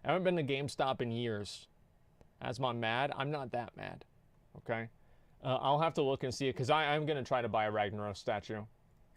I haven't been to GameStop in years. Asmon mad? I'm not that mad. Okay? I'll have to look and see it, because I'm going to try to buy a Ragnaros statue.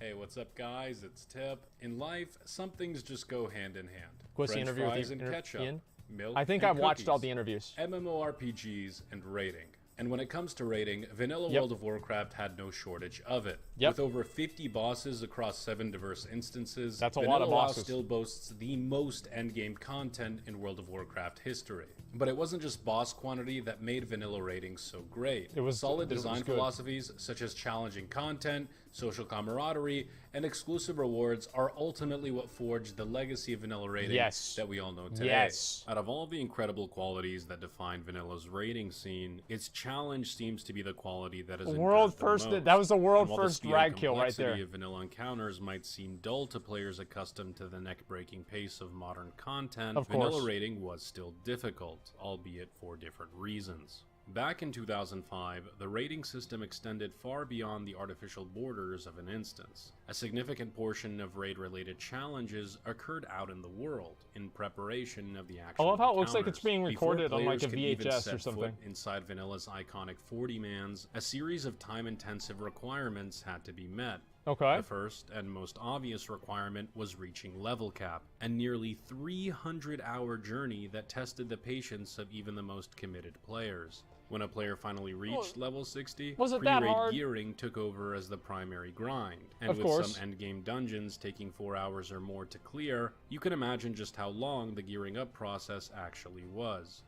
Hey, what's up, guys? It's Tip. In life, some things just go hand in hand. What's the French interview fries with and ketchup, Ian? milk I think and I've watched all cookies, the interviews. MMORPGs, and rating. And when it comes to rating, vanilla World of Warcraft had no shortage of it. With over 50 bosses across 7 diverse instances, that's a vanilla lot of WoW bosses. still boasts the most endgame content in World of Warcraft history. But it wasn't just boss quantity that made vanilla ratings so great. It was solid design good. philosophies such as challenging content, social camaraderie, and exclusive rewards are ultimately what forged the legacy of vanilla rating that we all know today. Out of all the incredible qualities that define vanilla's rating scene, its challenge seems to be the quality that is world first. That was the world first drag kill right there. Of vanilla encounters might seem dull to players accustomed to the neck-breaking pace of modern content. Vanilla rating was still difficult, albeit for different reasons. Back in 2005, the rating system extended far beyond the artificial borders of an instance. A significant portion of raid-related challenges occurred out in the world, in preparation of the actual I love how it encounters. looks like it's being recorded on like a VHS or something. Inside Vanilla's iconic 40-mans, a series of time-intensive requirements had to be met. The first and most obvious requirement was reaching level cap, a nearly 300-hour journey that tested the patience of even the most committed players. When a player finally reached level 60, pre-raid gearing took over as the primary grind, and with some endgame dungeons taking 4 hours or more to clear, you can imagine just how long the gearing up process actually was.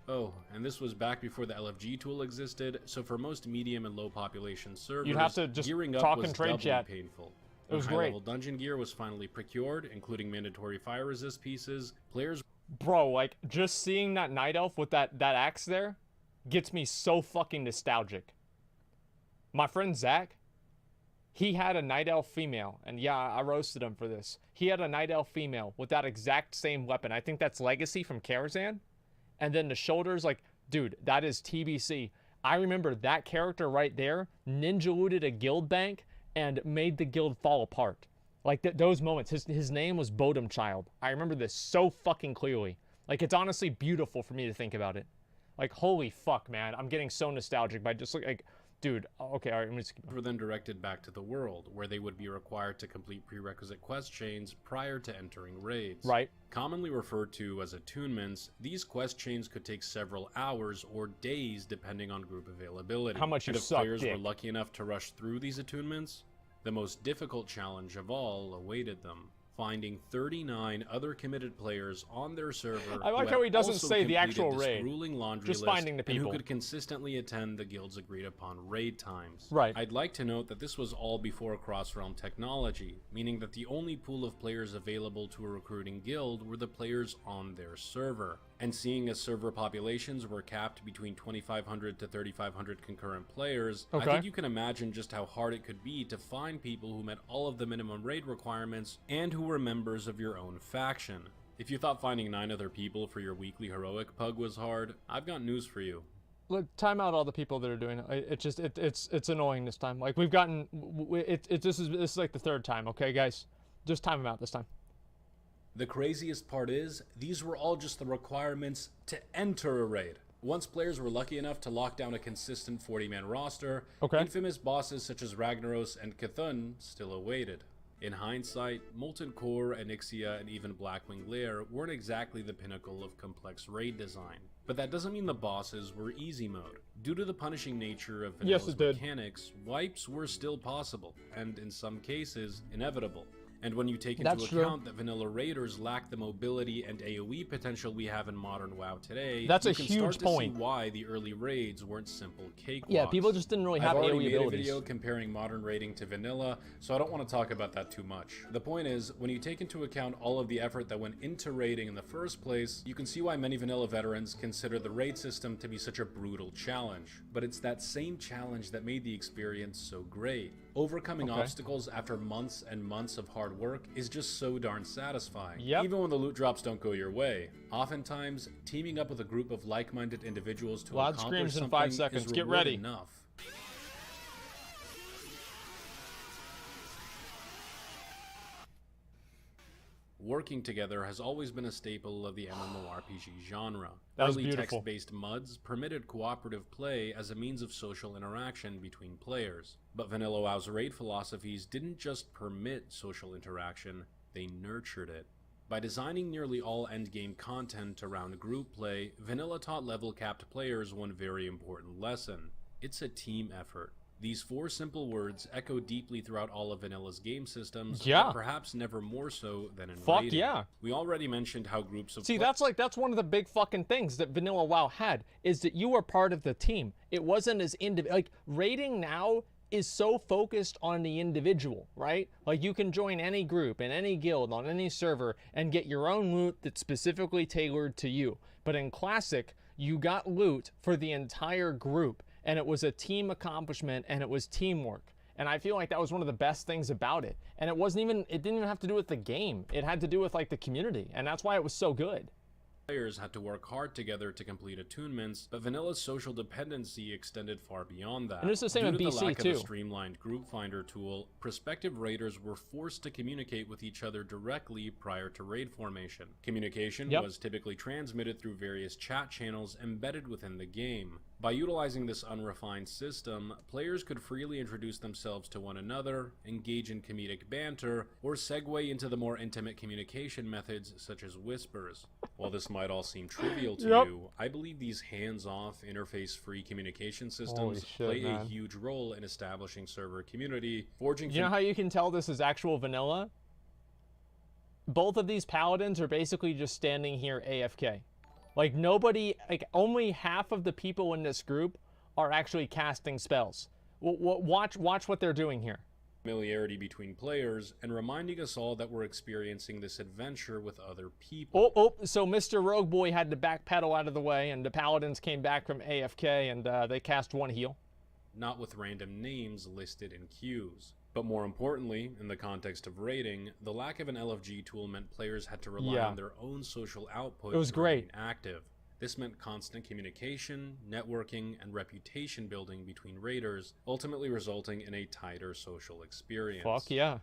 Oh, and this was back before the LFG tool existed, so for most medium and low population servers, you'd have to just gearing up talk was and trade doubly chat. painful. It was when high-level dungeon gear was finally procured, including mandatory fire resist pieces, players... Bro, like, just seeing that Night Elf with that axe there gets me so fucking nostalgic. My friend Zach, he had a Night Elf female, and yeah, I roasted him for this. He had a Night Elf female with that exact same weapon. I think that's Legacy from Karazhan. And then the shoulders, like, dude, that is TBC. I remember that character right there ninja looted a guild bank and made the guild fall apart. Like, those moments. His name was Bodum Child. I remember this so fucking clearly. Like, it's honestly beautiful for me to think about it. Like, holy fuck, man. I'm getting so nostalgic by just, like dude, okay, all right, I'm just... were then directed back to the world, where they would be required to complete prerequisite quest chains prior to entering raids. Commonly referred to as attunements, these quest chains could take several hours or days depending on group availability. How much you and if suck players dick. were lucky enough to rush through these attunements, the most difficult challenge of all awaited them. Finding 39 other committed players on their server. I like how he doesn't say the actual raid. Just finding the people. And who could consistently attend the guild's agreed upon raid times. Right. I'd like to note that this was all before cross-realm technology, meaning that the only pool of players available to a recruiting guild were the players on their server. And seeing as server populations were capped between 2,500 to 3,500 concurrent players, I think you can imagine just how hard it could be to find people who met all of the minimum raid requirements and who were members of your own faction. If you thought finding 9 other people for your weekly heroic pug was hard, I've got news for you. Look, time out all the people that are doing it. It's annoying this time. Like, we've gotten this is like the 3rd time, okay, guys? Just time them out this time. The craziest part is, these were all just the requirements to enter a raid. Once players were lucky enough to lock down a consistent 40-man roster, infamous bosses such as Ragnaros and Cthulhu still awaited. In hindsight, Molten Core, Onyxia, and even Blackwing Lair weren't exactly the pinnacle of complex raid design. But that doesn't mean the bosses were easy mode. Due to the punishing nature of Vanilla's mechanics, wipes were still possible, and in some cases, inevitable. And when you take into account that vanilla raiders lack the mobility and AoE potential we have in modern WoW today, you can start to see why the early raids weren't simple cakewalks. Yeah, people just didn't really have AoE abilities. I've already made a video comparing modern raiding to vanilla, so I don't want to talk about that too much. The point is, when you take into account all of the effort that went into raiding in the first place, you can see why many vanilla veterans consider the raid system to be such a brutal challenge. But it's that same challenge that made the experience so great. Overcoming obstacles after months and months of hard work is just so darn satisfying. Even when the loot drops don't go your way. Oftentimes, teaming up with a group of like-minded individuals to accomplish something 5 seconds. is Get reward ready. enough. Working together has always been a staple of the MMORPG genre. That was Early beautiful. text-based MUDs permitted cooperative play as a means of social interaction between players. But Vanilla WoW's raid philosophies didn't just permit social interaction, they nurtured it. By designing nearly all endgame content around group play, Vanilla taught level-capped players one very important lesson. It's a team effort. These 4 simple words echo deeply throughout all of Vanilla's game systems, but perhaps never more so than in raiding. Yeah. We already mentioned how groups of that's one of the big fucking things that Vanilla WoW had, is that you were part of the team. It wasn't as like raiding now is so focused on the individual, right? Like you can join any group in any guild on any server and get your own loot that's specifically tailored to you. But in Classic, you got loot for the entire group. And it was a team accomplishment, and it was teamwork. And I feel like that was one of the best things about it. And it didn't even have to do with the game. It had to do with like the community, and that's why it was so good. Players had to work hard together to complete attunements, but Vanilla's social dependency extended far beyond that. And it's the same in BC Due to the lack too. of a streamlined group finder tool, prospective raiders were forced to communicate with each other directly prior to raid formation. Communication was typically transmitted through various chat channels embedded within the game. By utilizing this unrefined system, players could freely introduce themselves to one another, engage in comedic banter, or segue into the more intimate communication methods such as whispers. While this might all seem trivial to you, I believe these hands-off, interface-free communication systems play a huge role in establishing server community, forging... You know how you can tell this is actual vanilla? Both of these paladins are basically just standing here AFK. Like nobody, like only half of the people in this group are actually casting spells. Watch what they're doing here. Familiarity between players and reminding us all that we're experiencing this adventure with other people. So Mr. Rogue Boy had to backpedal out of the way, and the paladins came back from AFK, and they cast 1 heal. Not with random names listed in queues. But more importantly, in the context of raiding, the lack of an LFG tool meant players had to rely on their own social output to remain active. This meant constant communication, networking, and reputation building between raiders, ultimately resulting in a tighter social experience.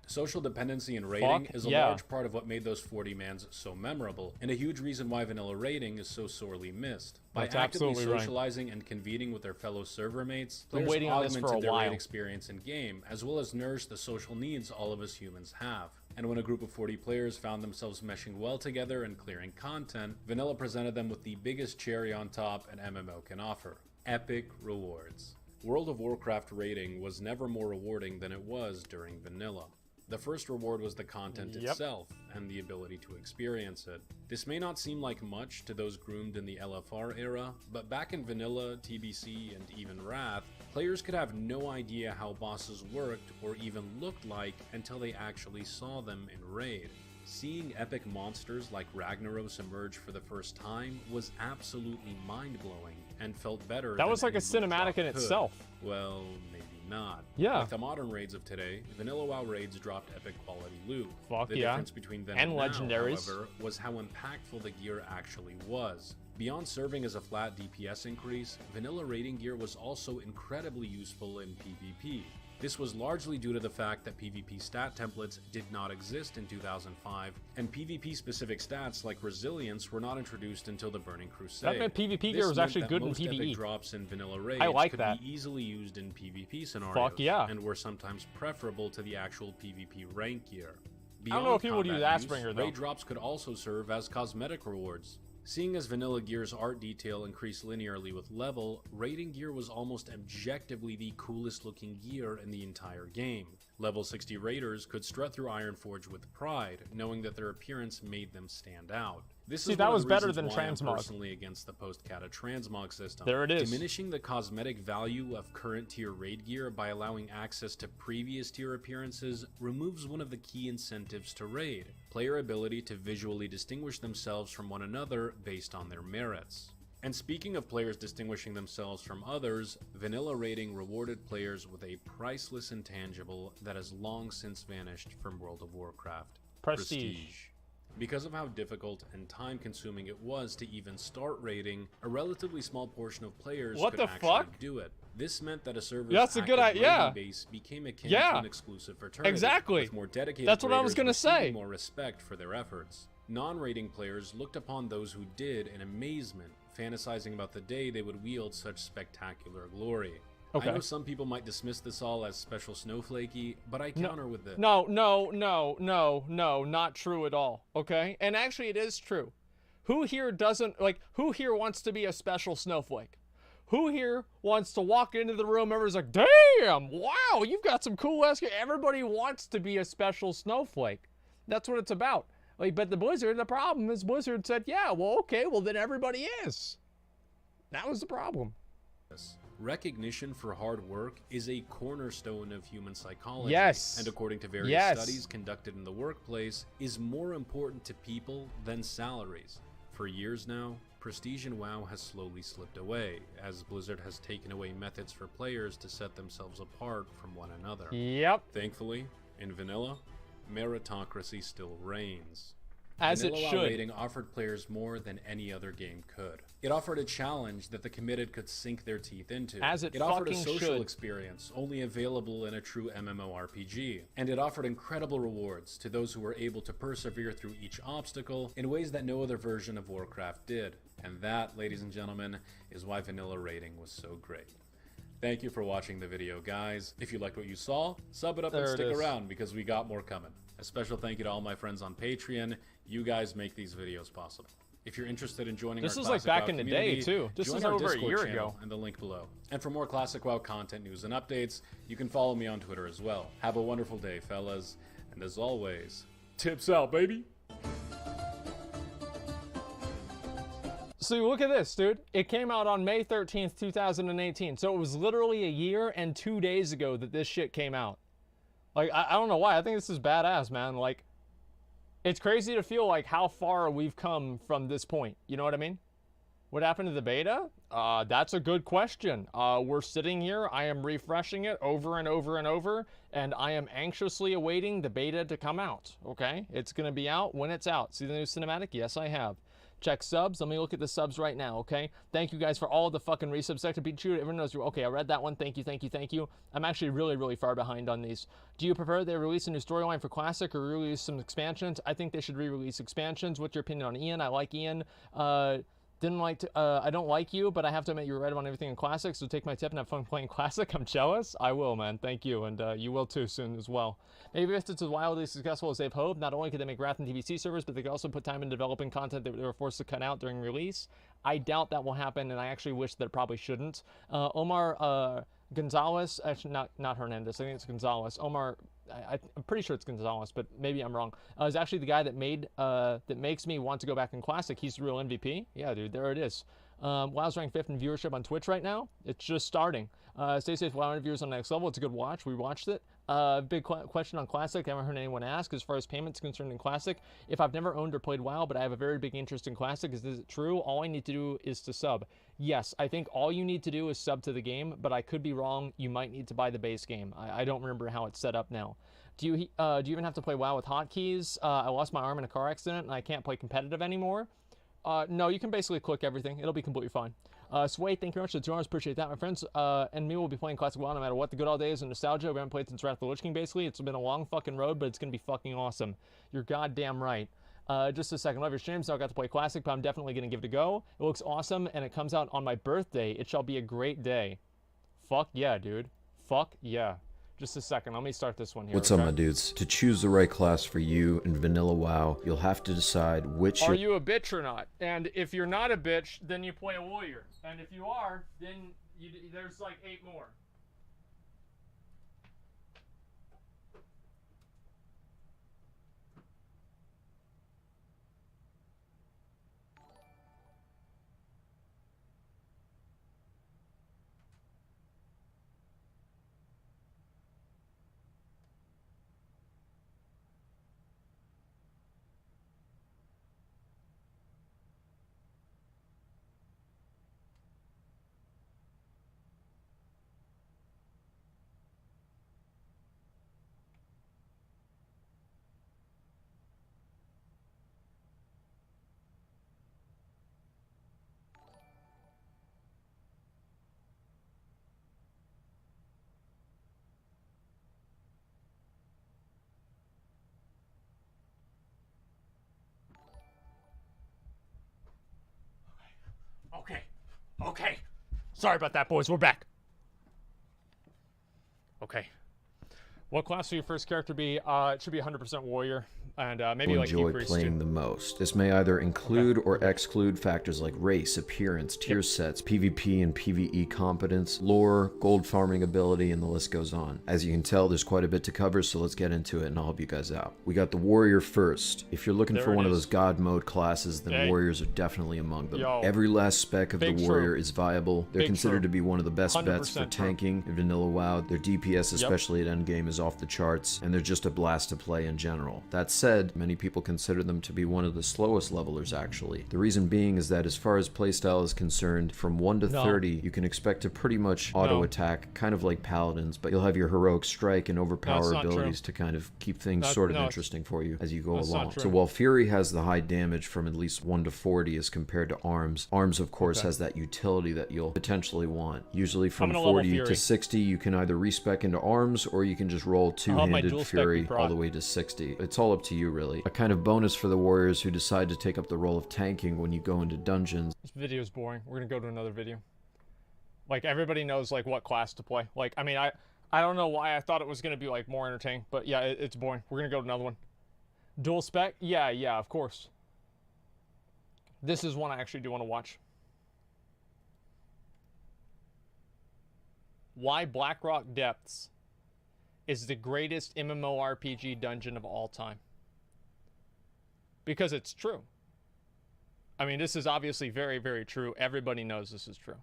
Social dependency in raiding is a large part of what made those 40-mans so memorable, and a huge reason why vanilla raiding is so sorely missed. By actively socializing and convening with their fellow server mates, players augmented their raid experience in-game, as well as nourished the social needs all of us humans have. And when a group of 40 players found themselves meshing well together and clearing content, Vanilla presented them with the biggest cherry on top an MMO can offer: epic rewards. World of Warcraft raiding was never more rewarding than it was during Vanilla. The first reward was the content itself, and the ability to experience it. This may not seem like much to those groomed in the LFR era, but back in Vanilla, TBC, and even Wrath, players could have no idea how bosses worked or even looked like until they actually saw them in raid. Seeing epic monsters like Ragnaros emerge for the first time was absolutely mind-blowing, and felt better. That was like a cinematic in itself. Well, maybe not. Yeah. Like the modern raids of today, Vanilla WoW raids dropped epic quality loot. The yeah. difference between them and now, legendaries, however, was how impactful the gear actually was. Beyond serving as a flat DPS increase, vanilla raiding gear was also incredibly useful in PvP. This was largely due to the fact that PvP stat templates did not exist in 2005, and PvP-specific stats like resilience were not introduced until the Burning Crusade. That meant PvP gear was actually good in most PvE. Epic drops in vanilla raids could be easily used in PvP scenarios, and were sometimes preferable to the actual PvP rank gear. Beyond I don't know if people would use Asmongold though. Raid drops could also serve as cosmetic rewards. Seeing as vanilla gear's art detail increased linearly with level, raiding gear was almost objectively the coolest looking gear in the entire game. Level 60 raiders could strut through Ironforge with pride, knowing that their appearance made them stand out. This is that was better than transmog. I'm personally against the post-kata transmog system. There it is. Diminishing the cosmetic value of current tier raid gear by allowing access to previous tier appearances removes one of the key incentives to raid: player ability to visually distinguish themselves from one another based on their merits. And speaking of players distinguishing themselves from others, vanilla raiding rewarded players with a priceless intangible that has long since vanished from World of Warcraft: prestige. Because of how difficult and time-consuming it was to even start raiding, a relatively small portion of players could actually do it. This meant that a server's active raiding base became akin to an exclusive fraternity, with more dedicated raiders receiving more respect for their efforts. Non-raiding players looked upon those who did in amazement, fantasizing about the day they would wield such spectacular glory. I know some people might dismiss this all as special snowflakey, but I counter with this. No, not true at all, okay? And actually it is true. Who here doesn't, like, who here wants to be a special snowflake? Who here wants to walk into the room, everyone's like, damn, wow, you've got some cool ass. Everybody wants to be a special snowflake. That's what it's about. Like, but the problem is Blizzard said, yeah, well, okay, well then everybody is. That was the problem. Recognition for hard work is a cornerstone of human psychology. And according to various studies conducted in the workplace, is more important to people than salaries. For years now, prestige in WoW has slowly slipped away, as Blizzard has taken away methods for players to set themselves apart from one another. Thankfully, in vanilla, meritocracy still reigns. As it should. Raiding offered players more than any other game could. It offered a challenge that the committed could sink their teeth into. It offered a social experience only available in a true MMORPG. And it offered incredible rewards to those who were able to persevere through each obstacle in ways that no other version of Warcraft did. And that, ladies and gentlemen, is why vanilla raiding was so great. Thank you for watching the video, guys. If you liked what you saw, sub it up and stick around because we got more coming. A special thank you to all my friends on Patreon. You guys make these videos possible. If you're interested in joining our Classic WoW community, this is like back in the day too. This is over a year ago. And the link below. And for more Classic WoW content, news, and updates, you can follow me on Twitter as well. Have a wonderful day, fellas. And as always, tips out, baby. So look at this, dude. It came out on May 13th, 2018. So it was literally a year and 2 days ago that this shit came out. Like, I don't know why. I think this is badass, man. Like, it's crazy to feel like how far we've come from this point. You know what I mean? What happened to the beta? That's a good question. We're sitting here. I am refreshing it over and over and over. And I am anxiously awaiting the beta to come out. Okay? It's going to be out when it's out. See the new cinematic? Yes, I have. Check subs. Let me look at the subs right now, okay? Thank you guys for all the fucking resubs. Sector Pikachu, everyone knows you're okay. I read that one. Thank you, thank you, thank you. I'm actually really, really far behind on these. Do you prefer they release a new storyline for Classic or release some expansions? I think they should re-release expansions. What's your opinion on Ian? I like Ian. I don't like you, but I have to admit you were right about everything in Classic, so take my tip and have fun playing Classic. I'm jealous. I will, man. Thank you, and you will too soon as well. Maybe if it's as wildly successful as they've hoped, not only could they make Wrath and TBC servers, but they could also put time in developing content that they were forced to cut out during release. I doubt that will happen, and I actually wish that it probably shouldn't. Omar Gonzalez, actually not Hernandez, I think it's Gonzalez. Omar, I'm pretty sure it's Gonzalez, but maybe I'm wrong. Is actually the guy that makes me want to go back in Classic. He's the real MVP. Yeah, dude, there it is. WoW's ranked 5th in viewership on Twitch right now. It's just starting. Stay safe, WoW interviewers on the next level. It's a good watch. We watched it. Big question on Classic. I haven't heard anyone ask as far as payments concerned in Classic. If I've never owned or played WoW, but I have a very big interest in Classic, is it true? All I need to do is to sub. Yes, I think all you need to do is sub to the game, but I could be wrong. You might need to buy the base game. I don't remember how it's set up now. Do you even have to play WoW with hotkeys? I lost my arm in a car accident and I can't play competitive anymore. No, you can basically click everything. It'll be completely fine. Sway, thank you very much for the 2 hours. Appreciate that, my friends. And me will be playing Classic WoW no matter what. The good old days and nostalgia. We haven't played since Wrath of the Lich King, basically. It's been a long fucking road, but it's going to be fucking awesome. You're goddamn right. Just a second. Love your streams. I got to play Classic, but I'm definitely going to give it a go. It looks awesome, and it comes out on my birthday. It shall be a great day. Fuck yeah, dude. Fuck yeah. Just a second, let me start this one here. What's up, my dudes? To choose the right class for you in Vanilla WoW, you'll have to decide which... Are you a bitch or not? And if you're not a bitch, then you play a warrior. And if you are, then there's like 8 more. Okay. Sorry about that, boys. We're back. Okay. What class will your first character be? It should be 100% warrior. And maybe like enjoy priest playing too. the most. This may either include or exclude factors like race, appearance, tier sets, PvP and PvE competence, lore, gold farming ability, and the list goes on. As you can tell, there's quite a bit to cover, so let's get into it and I'll help you guys out. We got the warrior first. If you're looking for one of those god mode classes, then warriors are definitely among them. Every last spec of the warrior is viable. They're considered to be one of the best bets for tanking in vanilla WoW. Their DPS, especially at endgame, is off the charts, and they're just a blast to play in general. That said, many people consider them to be one of the slowest levelers actually. The reason being is that as far as playstyle is concerned, from 1 to 30, you can expect to pretty much auto-attack, kind of like paladins, but you'll have your heroic strike and overpower abilities to kind of keep things sort of interesting for you as you go along. So while Fury has the high damage from at least 1 to 40 as compared to Arms, Arms of course has that utility that you'll potentially want. Usually from 40 to 60, you can either respec into Arms or you can just roll two-handed Fury all the way to 60. It's all up to you really. A kind of bonus for the warriors who decide to take up the role of tanking when you go into dungeons. This video is boring. We're gonna go to another video. Like, everybody knows like what class to play. Like, I mean, I don't know why I thought it was gonna be like more entertaining, but yeah, it's boring. We're gonna go to another one. Dual spec? Yeah, of course. This is one I actually do want to watch. Why Blackrock Depths is the greatest MMORPG dungeon of all time. Because it's true. I mean, this is obviously very, very true. Everybody knows this is true.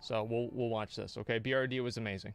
So we'll watch this, okay? BRD was amazing.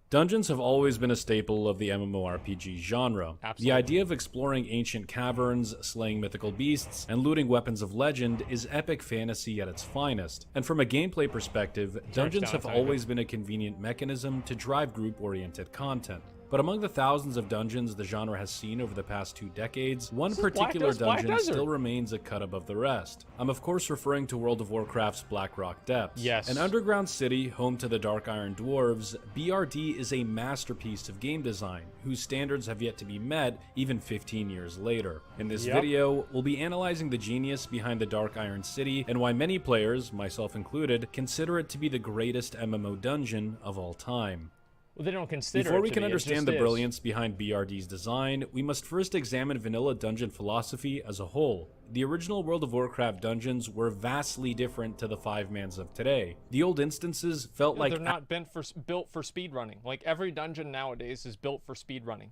Dungeons have always been a staple of the MMORPG genre. Absolutely. The idea of exploring ancient caverns, slaying mythical beasts, and looting weapons of legend is epic fantasy at its finest. And from a gameplay perspective, dungeons have always been a convenient mechanism to drive group-oriented content. But among the thousands of dungeons the genre has seen over the past 2 decades, one particular dungeon still remains a cut above the rest. I'm of course referring to World of Warcraft's Blackrock Depths. Yes. An underground city home to the Dark Iron Dwarves, BRD is a masterpiece of game design, whose standards have yet to be met even 15 years later. In this video, we'll be analyzing the genius behind the Dark Iron City and why many players, myself included, consider it to be the greatest MMO dungeon of all time. Well, they don't consider Before it we to can be, understand the brilliance behind BRD's design, we must first examine vanilla dungeon philosophy as a whole. The original World of Warcraft dungeons were vastly different to the 5-mans of today. The old instances felt like they're not built for speedrunning. Like, every dungeon nowadays is built for speedrunning.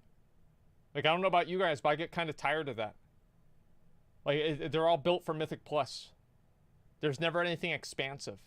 Like, I don't know about you guys, but I get kind of tired of that. Like, they're all built for Mythic Plus. There's never anything expansive.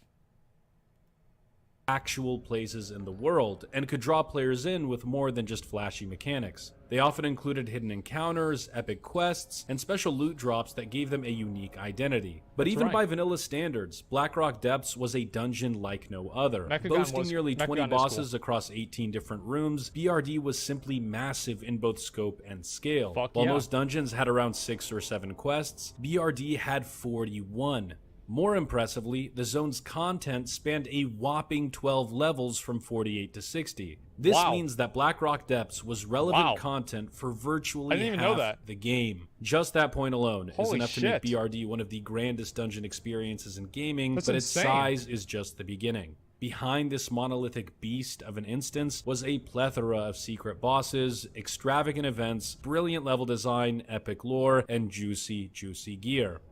Actual places in the world, and could draw players in with more than just flashy mechanics. They often included hidden encounters, epic quests, and special loot drops that gave them a unique identity. But even by vanilla standards, Blackrock Depths was a dungeon like no other. Boasting nearly 20 bosses across 18 different rooms, BRD was simply massive in both scope and scale. While most dungeons had around 6 or 7 quests, BRD had 41. More impressively, the zone's content spanned a whopping 12 levels from 48 to 60. This means that Blackrock Depths was relevant content for virtually half the game. Just that point alone is enough to make BRD one of the grandest dungeon experiences in gaming, but its size is just the beginning. Behind this monolithic beast of an instance was a plethora of secret bosses, extravagant events, brilliant level design, epic lore, and juicy gear.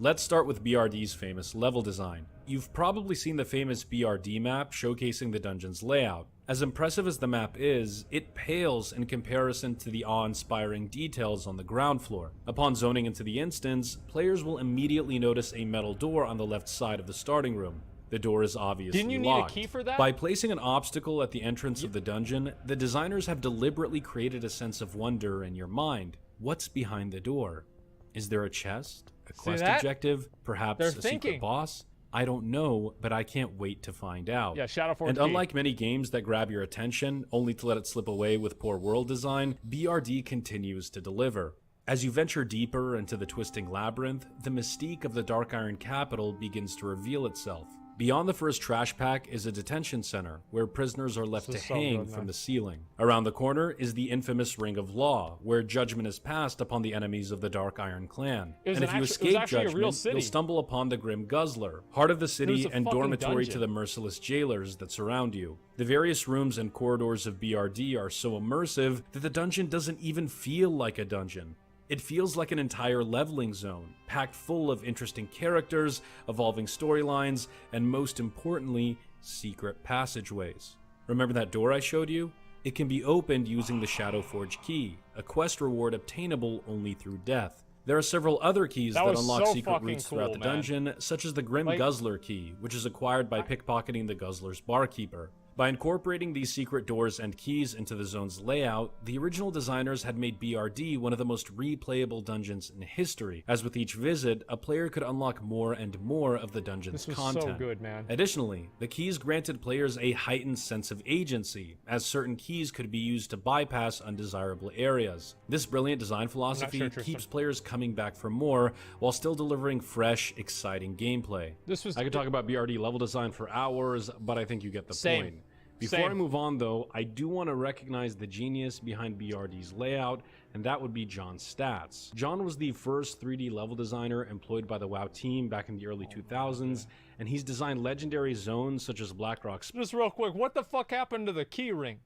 Let's start with BRD's famous level design. You've probably seen the famous BRD map showcasing the dungeon's layout. As impressive as the map is, it pales in comparison to the awe-inspiring details on the ground floor. Upon zoning into the instance, players will immediately notice a metal door on the left side of the starting room. The door is obviously locked. Didn't you need a key for that? By placing an obstacle at the entrance of the dungeon, the designers have deliberately created a sense of wonder in your mind. What's behind the door? Is there a chest? A quest objective? Perhaps a secret boss? I don't know, but I can't wait to find out. Yeah, Shadow 4 And unlike many games that grab your attention, only to let it slip away with poor world design, BRD continues to deliver. As you venture deeper into the twisting labyrinth, the mystique of the Dark Iron capital begins to reveal itself. Beyond the first trash pack is a detention center, where prisoners are left to hang from the ceiling. Around the corner is the infamous Ring of Law, where judgment is passed upon the enemies of the Dark Iron Clan. And if you escape judgment, you'll stumble upon the Grim Guzzler, heart of the city and dormitory to the merciless jailers that surround you. The various rooms and corridors of BRD are so immersive that the dungeon doesn't even feel like a dungeon. It feels like an entire leveling zone, packed full of interesting characters, evolving storylines, and most importantly, secret passageways. Remember that door I showed you? It can be opened using the Shadowforge key, a quest reward obtainable only through death. There are several other keys that unlock secret routes throughout the dungeon, such as the Grim Guzzler key, which is acquired by pickpocketing the Guzzler's barkeeper. By incorporating these secret doors and keys into the zone's layout, the original designers had made BRD one of the most replayable dungeons in history, as with each visit, a player could unlock more and more of the dungeon's content. This was so good, man. Additionally, the keys granted players a heightened sense of agency, as certain keys could be used to bypass undesirable areas. This brilliant design philosophy keeps players coming back for more, while still delivering fresh, exciting gameplay. I could talk about BRD level design for hours, but I think you get the point. Before I move on, though, I do want to recognize the genius behind BRD's layout, and that would be John Statz. John was the first 3D level designer employed by the WoW team back in the early 2000s, and he's designed legendary zones such as Blackrock. Just real quick, what the fuck happened to the key ring?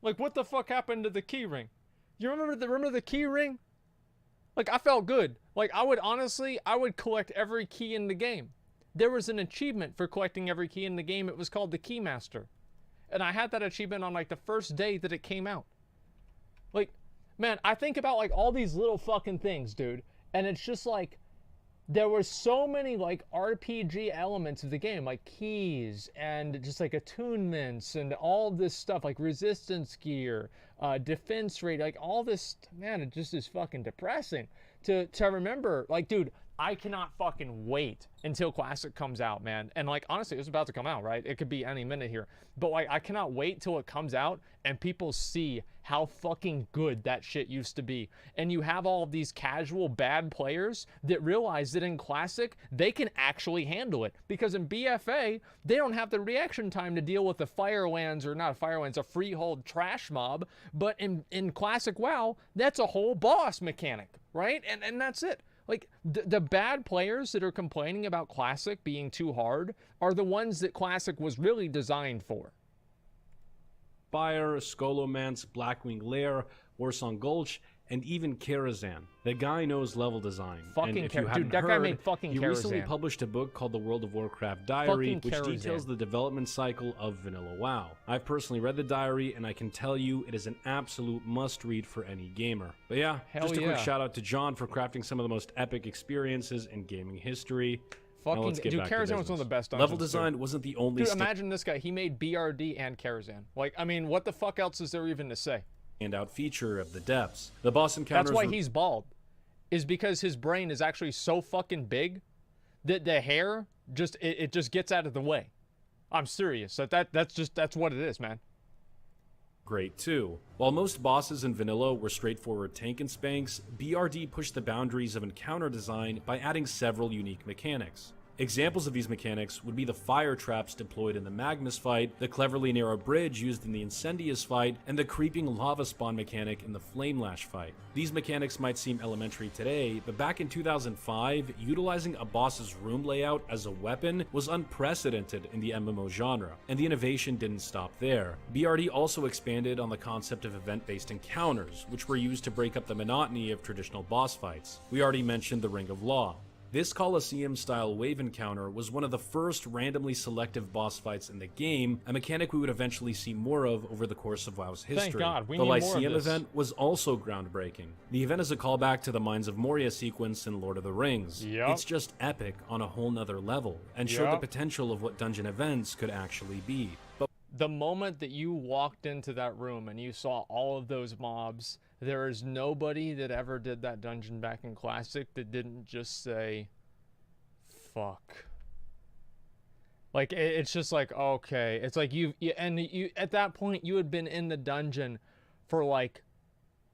Like, what the fuck happened to the key ring? You remember the key ring? Like, I felt good. Like, I would collect every key in the game. There was an achievement for collecting every key in the game. It was called the Keymaster. And I had that achievement on like the first day that it came out. Like, man, I think about like all these little fucking things, dude. And it's just like, there were so many like RPG elements of the game, like keys and just like attunements and all this stuff, like resistance gear, defense rate, like all this, man, it just is fucking depressing to remember. Like, dude, I cannot fucking wait until Classic comes out, man. And like, honestly, it's about to come out, right? It could be any minute here. But like, I cannot wait till it comes out and people see how fucking good that shit used to be. And you have all of these casual bad players that realize that in Classic, they can actually handle it. Because in BFA, they don't have the reaction time to deal with the Firelands, or not a Firelands, a Freehold trash mob. But in Classic WoW, that's a whole boss mechanic, right? And that's it. Like, the bad players that are complaining about Classic being too hard are the ones that Classic was really designed for. Fire, Skolomance, Blackwing Lair, Warsong Gulch, and even Karazhan. The guy knows level design. Fucking and if you dude, that guy made fucking he Karazhan. recently published a book called The World of Warcraft Diary, which details the development cycle of Vanilla WoW. I've personally read the diary, and I can tell you it is an absolute must-read for any gamer. But yeah, just a quick shout out to John for crafting some of the most epic experiences in gaming history. Fucking, dude, Karazhan was one of the best dungeons. Level design wasn't the only... Dude, imagine this guy. He made BRD and Karazhan. Like, I mean, what the fuck else is there even to say? Standout feature of the depths. The boss encounters... That's why he's bald. Is because his brain is actually so fucking big that the hair just... It just gets out of the way. I'm serious. That's what it is, man. Great too. While most bosses in Vanilla were straightforward tank and spanks, BRD pushed the boundaries of encounter design by adding several unique mechanics. Examples of these mechanics would be the fire traps deployed in the Magnus fight, the cleverly narrow bridge used in the Incendius fight, and the creeping lava spawn mechanic in the Flamelash fight. These mechanics might seem elementary today, but back in 2005, utilizing a boss's room layout as a weapon was unprecedented in the MMO genre, and the innovation didn't stop there. BRD also expanded on the concept of event-based encounters, which were used to break up the monotony of traditional boss fights. We already mentioned the Ring of Law. This Colosseum-style wave encounter was one of the first randomly selective boss fights in the game, a mechanic we would eventually see more of over the course of WoW's history. Thank God, we the need Lyceum more of this. event was also groundbreaking. The event is a callback to the Mines of Moria sequence in Lord of the Rings. Yep. It's just epic on a whole nother level, and showed the potential of what dungeon events could actually be. But the moment that you walked into that room and you saw all of those mobs, there is nobody that ever did that dungeon back in Classic that didn't just say, fuck. Like, it's just like, okay. It's like you at that point, you had been in the dungeon for like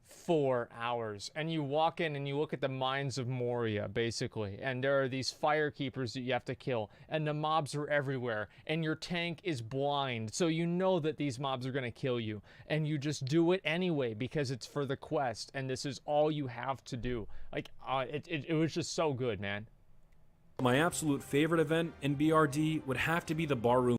4 hours, and you walk in and you look at the mines of Moria, basically, and there are these fire keepers that you have to kill, and the mobs are everywhere, and your tank is blind, so you know that these mobs are going to kill you, and you just do it anyway because it's for the quest, and this is all you have to do. Like, it was just so good, man. My absolute favorite event in BRD would have to be the barroom